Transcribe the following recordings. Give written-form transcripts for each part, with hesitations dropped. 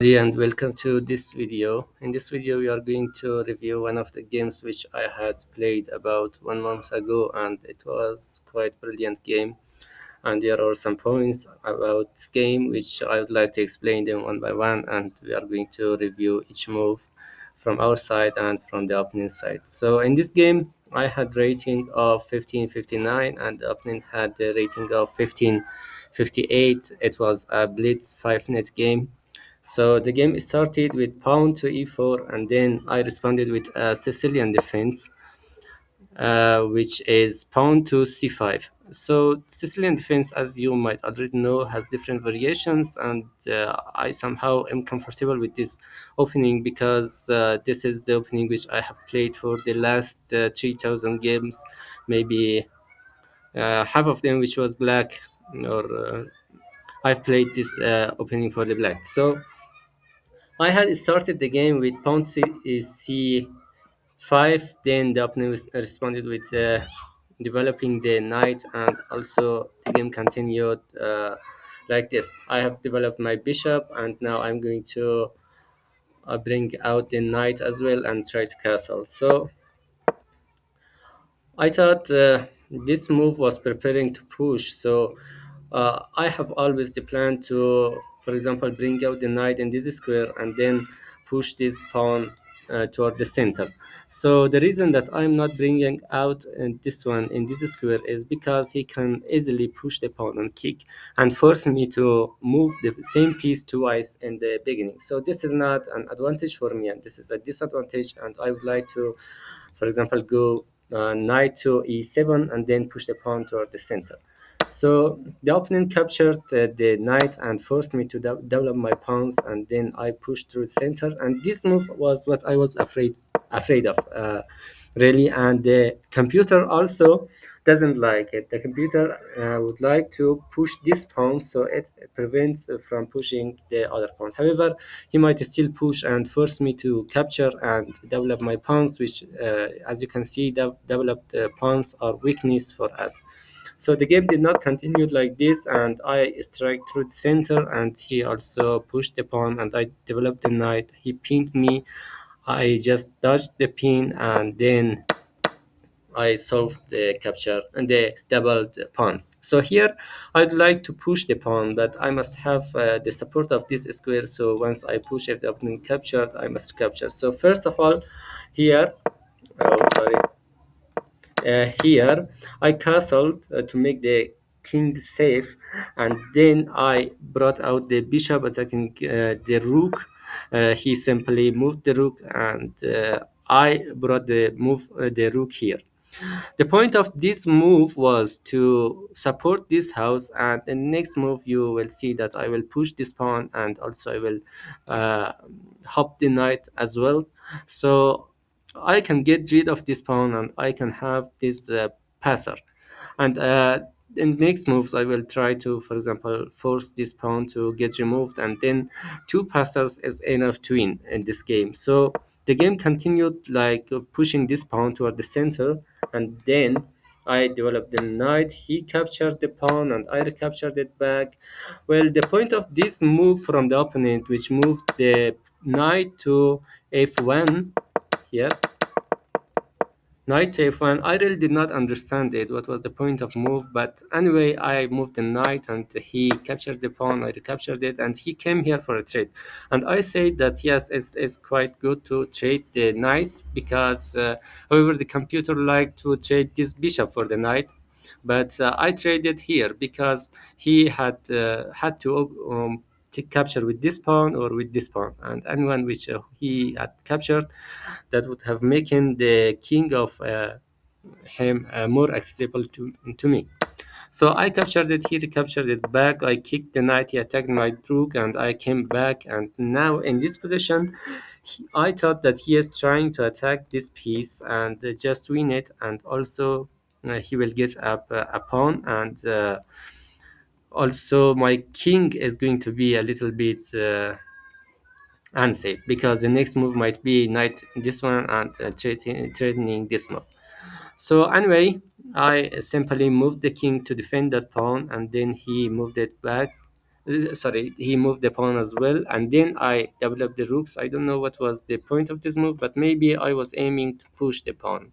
And welcome to this video. In this video, we are going to review one of the games which I had played about 1 month ago, and it was quite brilliant game. And there are some points about this game which I would like to explain them one by one, and we are going to review each move from our side and from the opponent side. So in this game, I had rating of 1559, and the opponent had the rating of 1558. It was a blitz 5 net game. So the game started with pawn to e4, and then I responded with a Sicilian defense, which is pawn to c5. So Sicilian defense, as you might already know, has different variations, and I somehow am comfortable with this opening because this is the opening which I have played for the last 3,000 games, maybe half of them which was black, or I've played this opening for the black. So I had started the game with pawn c5, then the opponent responded with developing the knight, and also the game continued like this. I have developed my bishop, and now I'm going to bring out the knight as well and try to castle. So I thought this move was preparing to push. So I have always the plan to, for example, bring out the knight in this square and then push this pawn toward the center. So the reason that I'm not bringing out this one in this square is because he can easily push the pawn and kick and force me to move the same piece twice in the beginning. So this is not an advantage for me, and this is a disadvantage. And I would like to, for example, go knight to e7 and then push the pawn toward the center. So the opponent captured the knight and forced me to develop my pawns, and then I pushed through the center. And this move was what I was afraid of, really. And the computer also doesn't like it. The computer would like to push this pawn, so it prevents from pushing the other pawn. However, he might still push and force me to capture and develop my pawns, which, as you can see, developed pawns are weakness for us. So the game did not continue like this, and I strike through the center, and he also pushed the pawn, and I developed the knight. He pinned me. I just dodged the pin, and then I solved the capture and the doubled pawns. So here I'd like to push the pawn, but I must have the support of this square. So once I push, if the opponent captured, I must capture. So first of all, here, oh sorry, here I castled to make the king safe, and then I brought out the bishop attacking the rook. He simply moved the rook, and I brought the rook here. The point of this move was to support this house, and in the next move you will see that I will push this pawn, and also I will uh, hop the knight as well. So I can get rid of this pawn, and I can have this passer. And in next moves, I will try to, for example, force this pawn to get removed, and then two passers is enough to win in this game. So the game continued like pushing this pawn toward the center, and then I developed the knight. He captured the pawn, and I recaptured it back. Well, the point of this move from the opponent, which moved the knight to f1 here, knight to f1. I really did not understand it. What was the point of move? But anyway, I moved the knight, and he captured the pawn. I recaptured it, and he came here for a trade. And I said that yes, it's quite good to trade the knights because, however, the computer liked to trade this bishop for the knight. But I traded here because he had to capture with this pawn or with this pawn, and anyone which he had captured, that would have making the king of him more accessible to me. So I captured it, he recaptured it back. I kicked the knight, he attacked my rook, and I came back. And now in this position, I thought that he is trying to attack this piece and just win it, and also he will get up a pawn, and also my king is going to be a little bit unsafe because the next move might be knight this one and threatening this move. So anyway, I simply moved the king to defend that pawn, and then he moved it back sorry, he moved the pawn as well, and then I developed the rooks. I don't know what was the point of this move, but maybe I was aiming to push the pawn,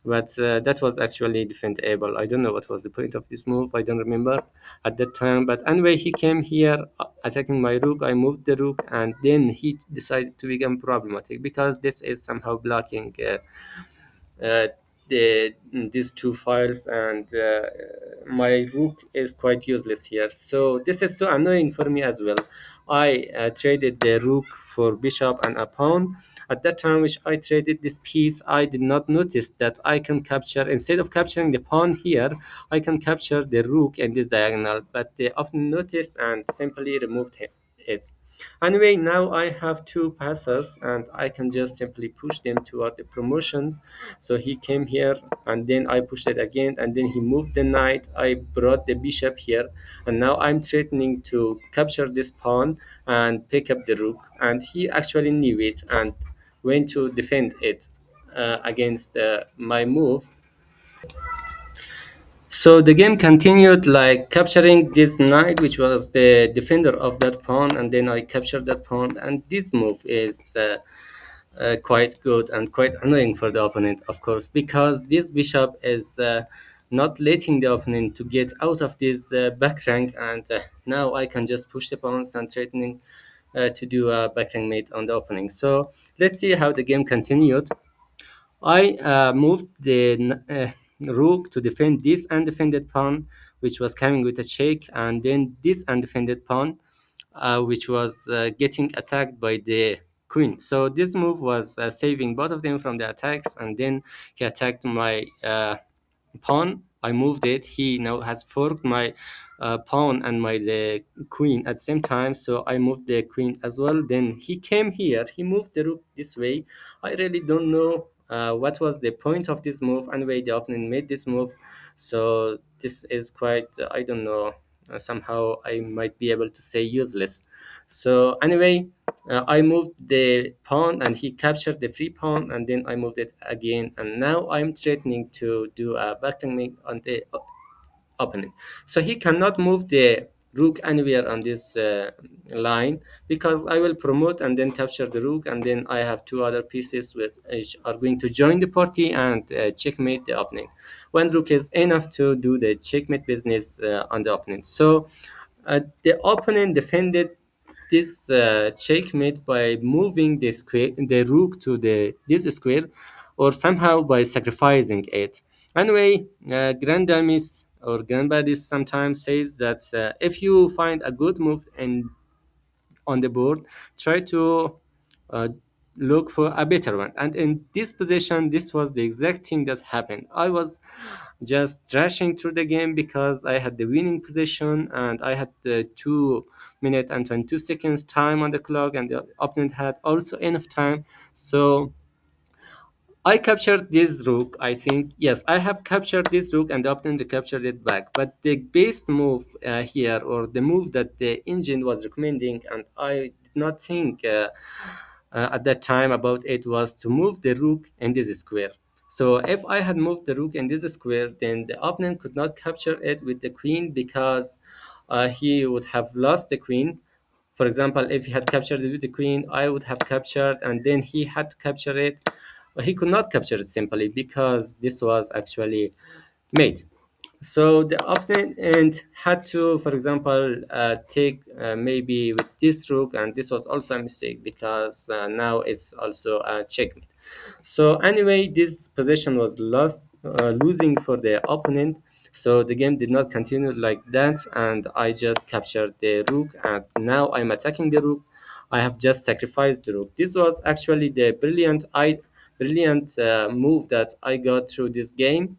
but that was actually defendable. I don't know what was the point of this move. I don't remember at that time. But anyway, he came here attacking my rook. I moved the rook, and then he decided to become problematic because this is somehow blocking uh, these two files, and my rook is quite useless here. So this is so annoying for me as well. I traded the rook for bishop and a pawn. At that time which I traded this piece, I did not notice that I can capture, instead of capturing the pawn here, I can capture the rook in this diagonal, but they often noticed and simply removed it. Anyway, now I have two passers and I can just simply push them toward the promotions. So he came here and then I pushed it again, and then he moved the knight. I brought the bishop here, and now I'm threatening to capture this pawn and pick up the rook. And he actually knew it and went to defend it against my move. So the game continued like capturing this knight, which was the defender of that pawn, and then I captured that pawn. And this move is quite good and quite annoying for the opponent, of course, because this bishop is not letting the opponent to get out of this back rank, and now I can just push the pawns and threatening to do a back rank mate on the opening. So let's see how the game continued. I moved the rook to defend this undefended pawn, which was coming with a check, and then this undefended pawn, which was getting attacked by the queen. So this move was saving both of them from the attacks, and then he attacked my pawn. I moved it. He now has forked my pawn and my the queen at the same time. So I moved the queen as well. Then he came here. He moved the rook this way. I really don't know what was the point of this move. Anyway, the opponent made this move. So this is quite, I don't know. Somehow I might be able to say useless. So anyway, I moved the pawn and he captured the free pawn, and then I moved it again, and now I'm threatening to do a backgammon on the opponent. So he cannot move the rook anywhere on this line, because I will promote and then capture the rook, and then I have two other pieces which are going to join the party and checkmate the opponent. One rook is enough to do the checkmate business on the opponent. So the opponent defended this checkmate by moving the square, the rook to the this square, or somehow by sacrificing it. Anyway, Grand Damis or Grandbadis sometimes says that if you find a good move in on the board, try to uh, look for a better one. And in this position, this was the exact thing that happened. I was just rushing through the game because I had the winning position and I had the 2 minutes and 22 seconds time on the clock, and the opponent had also enough time. So I captured this rook. I think, yes, I have captured this rook and the opponent captured it back. But the best move here, or the move that the engine was recommending, and I did not think at that time about it, was to move the rook in this square. So if I had moved the rook in this square, then the opponent could not capture it with the queen, because he would have lost the queen. For example, if he had captured it with the queen, I would have captured, and then he had to capture it. He could not capture it simply because this was actually made. So the opponent had to, for example, take maybe with this rook, and this was also a mistake because now it's also a checkmate. So anyway, this position was lost, losing for the opponent. So the game did not continue like that, and I just captured the rook, and now I'm attacking the rook. I have just sacrificed the rook. This was actually the brilliant move that I got through this game.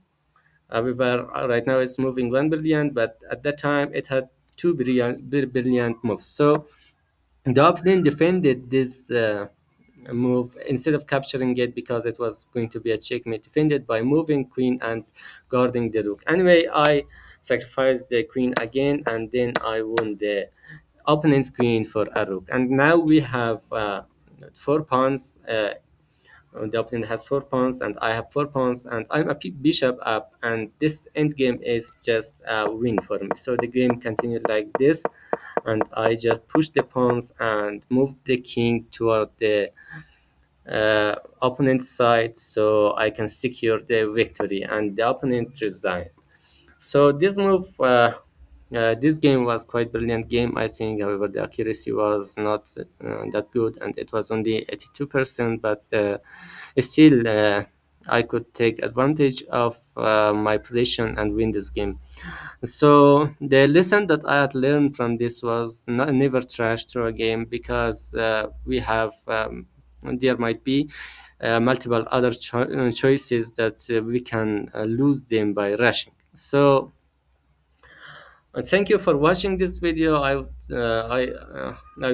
However, right now it's moving 1 billion, but at that time it had two brilliant moves. So the opponent defended this move instead of capturing it, because it was going to be a checkmate. Defended by moving queen and guarding the rook. Anyway, I sacrificed the queen again, and then I won the opponent's queen for a rook. And now we have 4 pawns. The opponent has 4 pawns and I have 4 pawns, and I'm a bishop up, and this endgame is just a win for me. So the game continued like this, and I just pushed the pawns and moved the king toward the opponent's side so I can secure the victory, and the opponent resigned. So this game was quite brilliant game, I think. However, the accuracy was not that good, and it was only 82%. But still, I could take advantage of my position and win this game. So the lesson that I had learned from this was never trash through a game, because we have there might be multiple other choices that we can lose them by rushing. So thank you for watching this video. I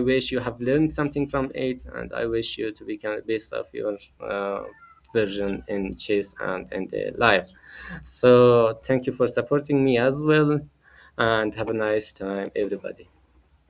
wish you have learned something from it, and I wish you to become the best of your version in chess and in the life. So thank you for supporting me as well, and have a nice time, everybody.